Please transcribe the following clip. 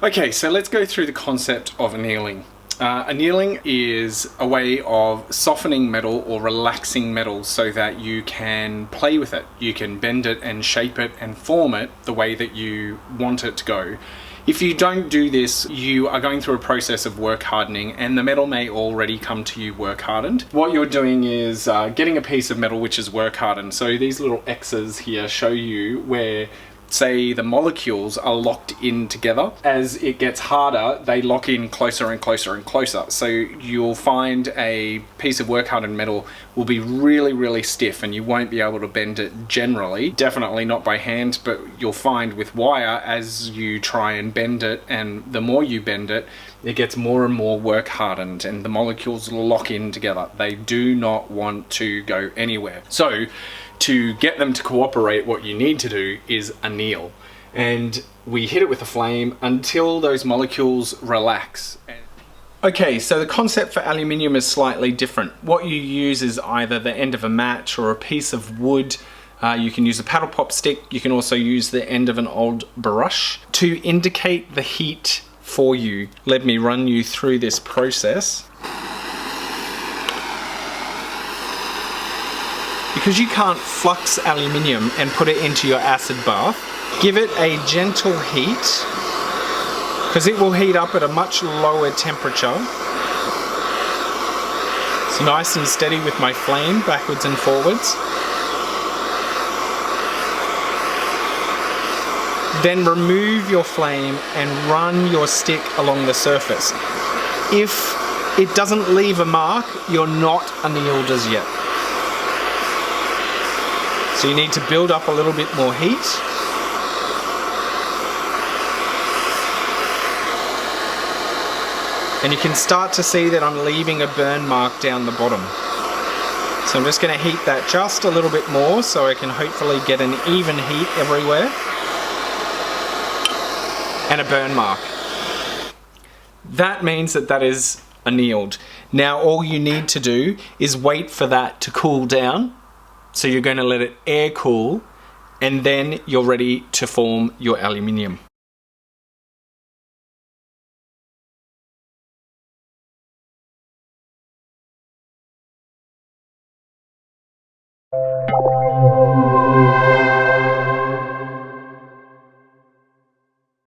Okay, so let's go through the concept of annealing. Annealing is a way of softening metal or relaxing metal so that you can play with it. You can bend it and shape it and form it the way that you want it to go. If you don't do this, you are going through a process of work hardening, and the metal may already come to you work hardened. What you're doing is getting a piece of metal which is work hardened. So these little X's here show you where, say, the molecules are locked in together. As it gets harder, they lock in closer and closer and closer. So you'll find a piece of work hardened metal will be really, really stiff, and you won't be able to bend it generally. Definitely not by hand, but you'll find with wire, as you try and bend it, and the more you bend it, it gets more and more work hardened, and the molecules lock in together. They do not want to go anywhere. So to get them to cooperate, what you need to do is anneal. And we hit it with a flame until those molecules relax. Okay, so the concept for aluminium is slightly different. What you use is either the end of a match or a piece of wood. You can use a paddle pop stick. You can also use the end of an old brush to indicate the heat for you. Let me run you through this process. Because you can't flux aluminium and put it into your acid bath, give it a gentle heat, because it will heat up at a much lower temperature. It's nice and steady with my flame, backwards and forwards. Then remove your flame and run your stick along the surface. If it doesn't leave a mark, you're not annealed as yet. So you need to build up a little bit more heat. And you can start to see that I'm leaving a burn mark down the bottom. So I'm just going to heat that just a little bit more so I can hopefully get an even heat everywhere. And a burn mark. That means that that is annealed. Now all you need to do is wait for that to cool down. So you're going to let it air cool, and then you're ready to form your aluminium.